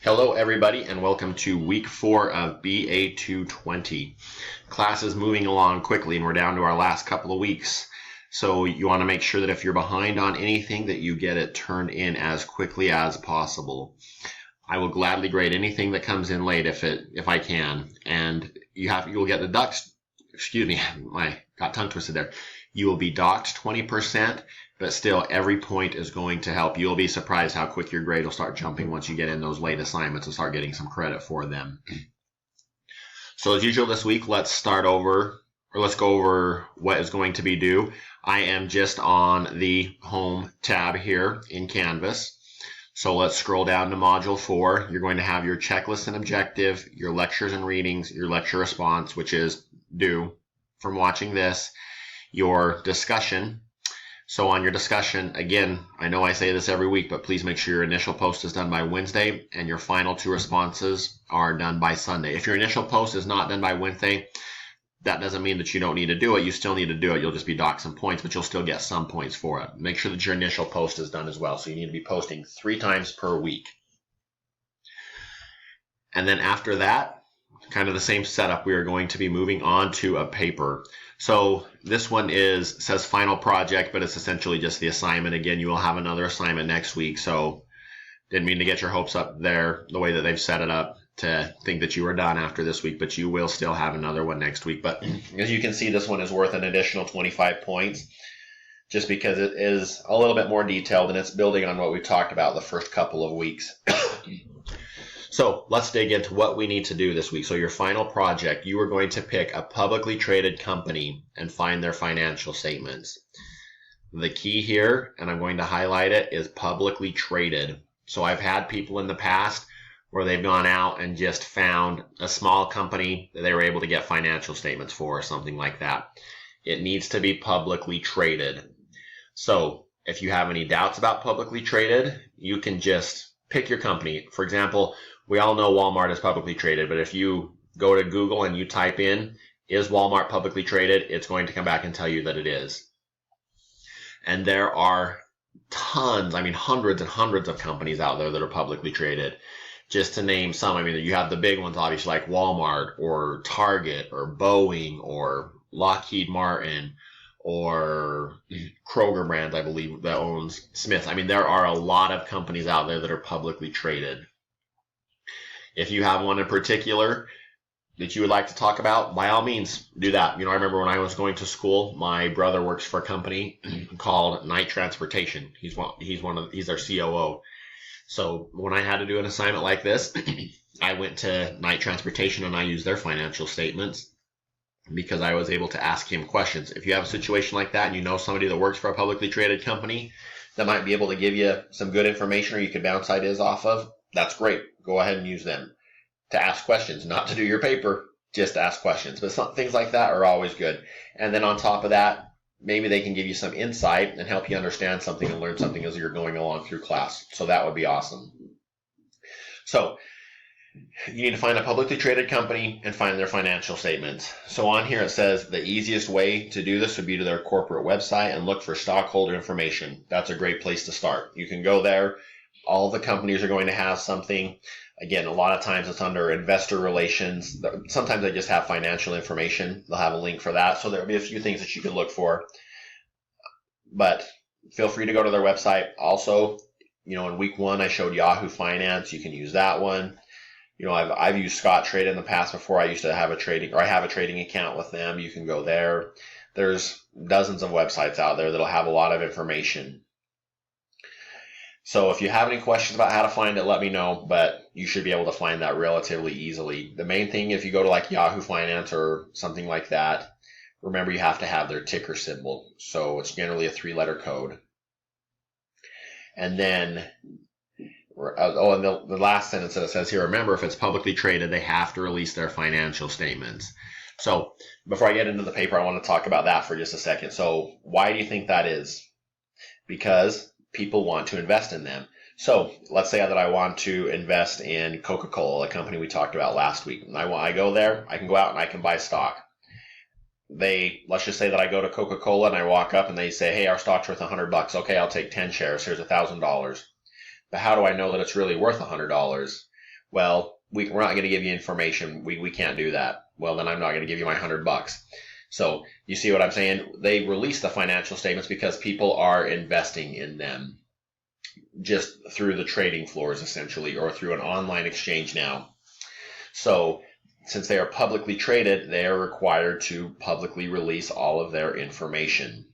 Hello everybody and welcome to week 4 of BA220. Class is moving along quickly and we're down to our last couple of weeks. So you want to make sure that if you're behind on anything that you get it turned in as quickly as possible. I will gladly grade anything that comes in late if I can. And you'll get I got tongue twisted there. You will be docked 20%, but still every point is going to help. You'll be surprised how quick your grade will start jumping once you get in those late assignments and start getting some credit for them. So as usual this week, let's go over what is going to be due. I am just on the home tab here in Canvas. So let's scroll down to Module 4. You're going to have your checklist and objective, your lectures and readings, your lecture response, which is due from watching this, your discussion. So on your discussion, again, I know I say this every week, but please make sure your initial post is done by Wednesday and your final 2 responses are done by Sunday. If your initial post is not done by Wednesday, that doesn't mean that you don't need to do it. You still need to do it. You'll just be docked some points, but you'll still get some points for it. Make sure that your initial post is done as well. So you need to be posting 3 times per week. And then after that, kind of the same setup, we are going to be moving on to a paper. So this one says final project, but it's essentially just the assignment. Again, you will have another assignment next week. So didn't mean to get your hopes up there the way that they've set it up to think that you are done after this week, but you will still have another one next week. But as you can see, this one is worth an additional 25 points just because it is a little bit more detailed and it's building on what we talked about the first couple of weeks. So let's dig into what we need to do this week. So your final project, you are going to pick a publicly traded company and find their financial statements. The key here, and I'm going to highlight it, is publicly traded. So I've had people in the past where they've gone out and just found a small company that they were able to get financial statements for or something like that. It needs to be publicly traded. So if you have any doubts about publicly traded, you can just pick your company. For example, we all know Walmart is publicly traded, but if you go to Google and you type in, is Walmart publicly traded? It's going to come back and tell you that it is. And there are tons, hundreds and hundreds of companies out there that are publicly traded. Just to name some, you have the big ones, obviously, like Walmart or Target or Boeing or Lockheed Martin or Kroger Brands, I believe, that owns Smith. There are a lot of companies out there that are publicly traded. If you have one in particular that you would like to talk about, by all means, do that. I remember when I was going to school, my brother works for a company called Knight Transportation. He's their COO. So when I had to do an assignment like this, I went to Knight Transportation and I used their financial statements because I was able to ask him questions. If you have a situation like that and you know somebody that works for a publicly traded company that might be able to give you some good information or you could bounce ideas off of, that's great. Go ahead and use them to ask questions, not to do your paper, just ask questions. But things like that are always good. And then on top of that, maybe they can give you some insight and help you understand something and learn something as you're going along through class. So that would be awesome. So you need to find a publicly traded company and find their financial statements. So on here it says the easiest way to do this would be to their corporate website and look for stockholder information. That's a great place to start. You can go there. All the companies are going to have something. Again, a lot of times it's under investor relations. Sometimes they just have financial information. They'll have a link for that. So there'll be a few things that you can look for. But feel free to go to their website. Also, in week 1, I showed Yahoo Finance. You can use that one. I've used Scottrade in the past before. I have a trading account with them. You can go there. There's dozens of websites out there that'll have a lot of information. So if you have any questions about how to find it, let me know, but you should be able to find that relatively easily. The main thing, if you go to like Yahoo Finance or something like that, remember you have to have their ticker symbol. So it's generally a 3-letter code. And then, and the last sentence that it says here, remember if it's publicly traded, they have to release their financial statements. So before I get into the paper, I want to talk about that for just a second. So why do you think that is? Because people want to invest in them. So let's say that I want to invest in Coca-Cola, a company we talked about last week. I go there, I can go out and I can buy stock. Let's just say that I go to Coca-Cola and I walk up and they say, hey, our stock's worth $100. Okay, I'll take 10 shares. Here's $1,000. But how do I know that it's really worth $100? Well, we're not going to give you information. We can't do that. Well, then I'm not going to give you my $100. So you see what I'm saying? They release the financial statements because people are investing in them just through the trading floors, essentially, or through an online exchange now. So since they are publicly traded, they are required to publicly release all of their information.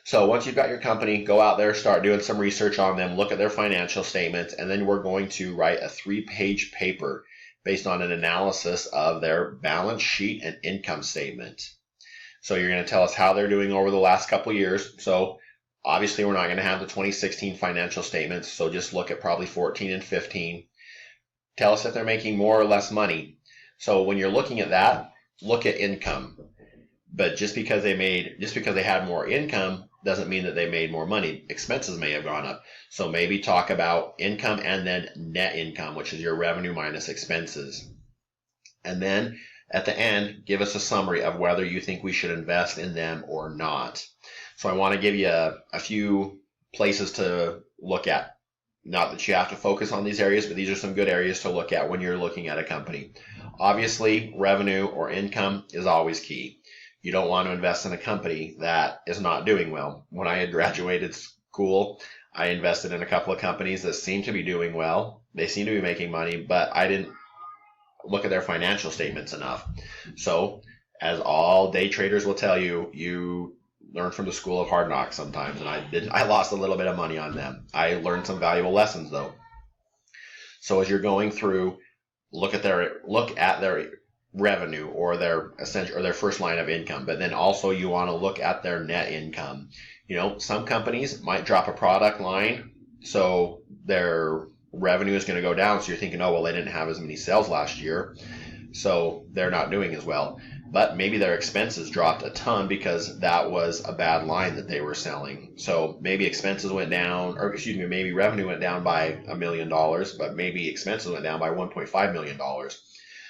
So once you've got your company, go out there, start doing some research on them, look at their financial statements, and then we're going to write a 3-page paper based on an analysis of their balance sheet and income statement. So you're going to tell us how they're doing over the last couple of years. So obviously we're not going to have the 2016 financial statements, so just look at probably 14 and 15. Tell us if they're making more or less money. So when you're looking at that, look at income. But just because they had more income doesn't mean that they made more money. Expenses may have gone up. So maybe talk about income and then net income, which is your revenue minus expenses. And then at the end, give us a summary of whether you think we should invest in them or not. So I want to give you a few places to look at. Not that you have to focus on these areas, but these are some good areas to look at when you're looking at a company. Obviously, revenue or income is always key. You don't want to invest in a company that is not doing well. When I had graduated school, I invested in a couple of companies that seemed to be doing well. They seemed to be making money, but I didn't look at their financial statements enough. So, as all day traders will tell you, you learn from the school of hard knocks sometimes, and I lost a little bit of money on them. I learned some valuable lessons though. So as you're going through, look at their revenue or their essential or their first line of income, but then also you want to look at their net income. Some companies might drop a product line, so their revenue is going to go down. So you're thinking, oh well, they didn't have as many sales last year, so they're not doing as well. But maybe their expenses dropped a ton because that was a bad line that they were selling. So maybe expenses went down, or excuse me, maybe revenue went down by $1 million, but maybe expenses went down by $1.5 million.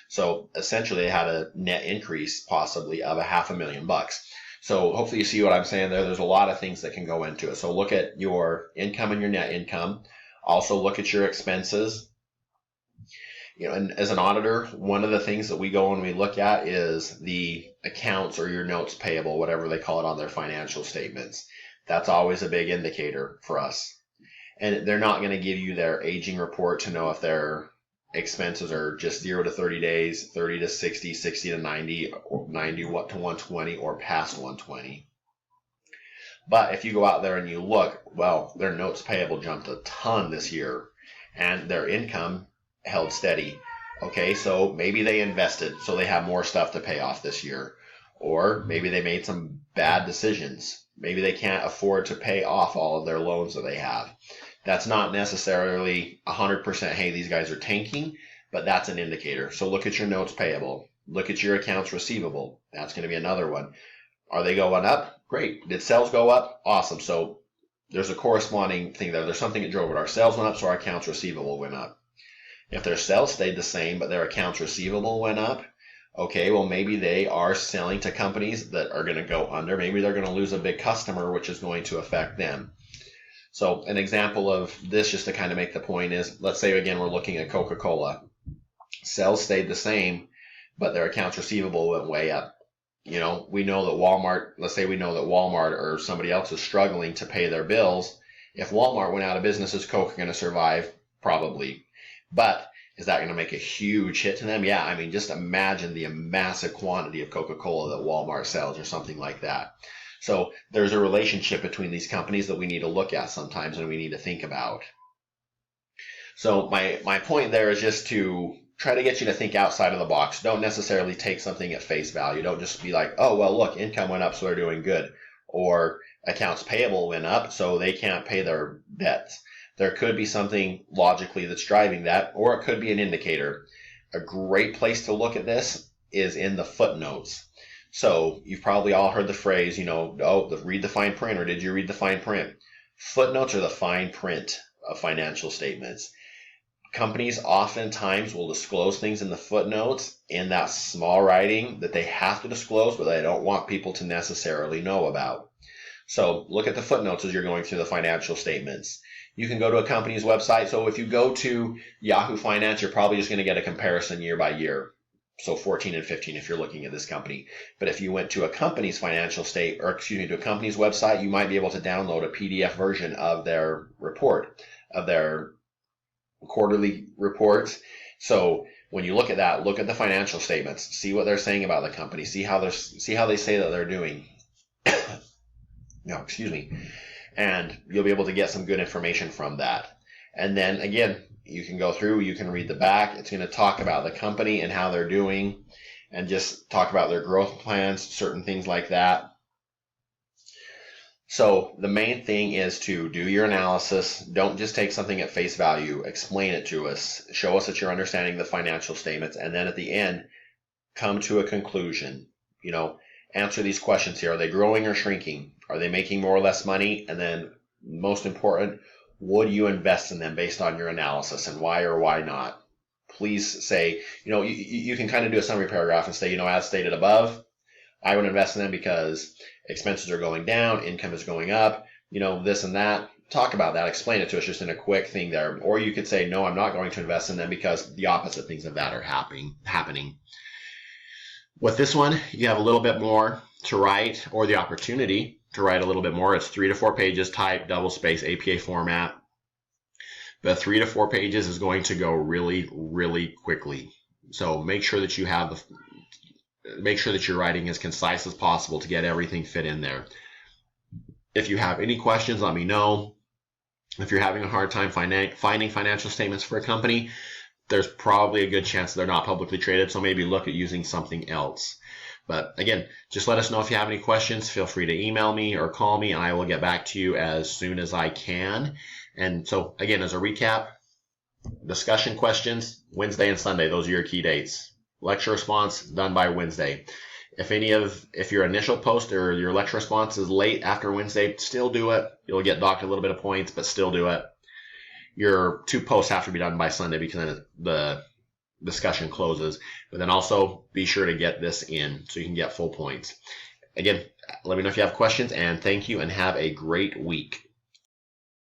So essentially they had a net increase possibly of $500,000. So hopefully you see what I'm saying there. There's a lot of things that can go into it. So look at your income and your net income. Also look at your expenses. And as an auditor, one of the things that we go and we look at is the accounts or your notes payable, whatever they call it on their financial statements. That's always a big indicator for us. And they're not going to give you their aging report to know if their expenses are just 0 to 30 days, 30 to 60, 60 to 90, or 90 to 120, or past 120. But if you go out there and you look, well, their notes payable jumped a ton this year, and their income held steady. Okay, so maybe they invested, so they have more stuff to pay off this year. Or maybe they made some bad decisions. Maybe they can't afford to pay off all of their loans that they have. That's not necessarily 100%, hey, these guys are tanking, but that's an indicator. So look at your notes payable. Look at your accounts receivable. That's going to be another one. Are they going up? Great. Did sales go up? Awesome. So there's a corresponding thing there. There's something that drove it. Our sales went up, so our accounts receivable went up. If their sales stayed the same, but their accounts receivable went up, okay, well, maybe they are selling to companies that are going to go under. Maybe they're going to lose a big customer, which is going to affect them. So an example of this, just to kind of make the point, is let's say, again, we're looking at Coca-Cola. Sales stayed the same, but their accounts receivable went way up. We know that Walmart, let's say we know that Walmart or somebody else is struggling to pay their bills. If Walmart went out of business, is Coke going to survive? Probably. But is that going to make a huge hit to them? Yeah, I mean, just imagine the massive quantity of Coca-Cola that Walmart sells or something like that. So there's a relationship between these companies that we need to look at sometimes and we need to think about. So my point there is just to try to get you to think outside of the box. Don't necessarily take something at face value. Don't just be like, oh, well, look, income went up, so they're doing good. Or accounts payable went up, so they can't pay their debts. There could be something logically that's driving that, or it could be an indicator. A great place to look at this is in the footnotes. So you've probably all heard the phrase, read the fine print, or did you read the fine print? Footnotes are the fine print of financial statements. Companies oftentimes will disclose things in the footnotes in that small writing that they have to disclose, but they don't want people to necessarily know about. So look at the footnotes as you're going through the financial statements. You can go to a company's website. So if you go to Yahoo Finance, you're probably just going to get a comparison year by year. So 14 and 15 if you're looking at this company. But if you went to a company's financial state, or excuse me, to a company's website, you might be able to download a PDF version of their report, of their quarterly reports. So when you look at that, look at the financial statements, see what they're saying about the company, see how they say that they're doing. No, excuse me. And you'll be able to get some good information from that. And then again, you can go through, you can read the back. It's going to talk about the company and how they're doing, and just talk about their growth plans, certain things like that. So the main thing is to do your analysis. Don't just take something at face value. Explain it to us. Show us that you're understanding the financial statements. And then at the end, come to a conclusion. You know, answer these questions here. Are they growing or shrinking? Are they making more or less money? And then most important, would you invest in them based on your analysis, and why or why not? Please say, you know, you can kind of do a summary paragraph and say, you know, as stated above, I would invest in them because expenses are going down, income is going up, you know, this and that. Talk about that. Explain it to us just in a quick thing there. Or you could say, no, I'm not going to invest in them because the opposite things of that are happening. With this one, you have a little bit more to write, or the opportunity to write a little bit more. It's 3 to 4 pages, type, double space, APA format. But 3 to 4 pages is going to go really, really quickly. So make sure that you have make sure that you're writing as concise as possible to get everything fit in there. If you have any questions, let me know. If you're having a hard time finding financial statements for a company, there's probably a good chance they're not publicly traded, so maybe look at using something else. But again, just let us know if you have any questions. Feel free to email me or call me, and I will get back to you as soon as I can. And so again, as a recap, discussion questions, Wednesday and Sunday, those are your key dates. Lecture response done by Wednesday. If your initial post or your lecture response is late after Wednesday, still do it. You'll get docked a little bit of points, but still do it. Your 2 posts have to be done by Sunday because then the discussion closes. But then also be sure to get this in so you can get full points. Again, let me know if you have questions, and thank you, and have a great week.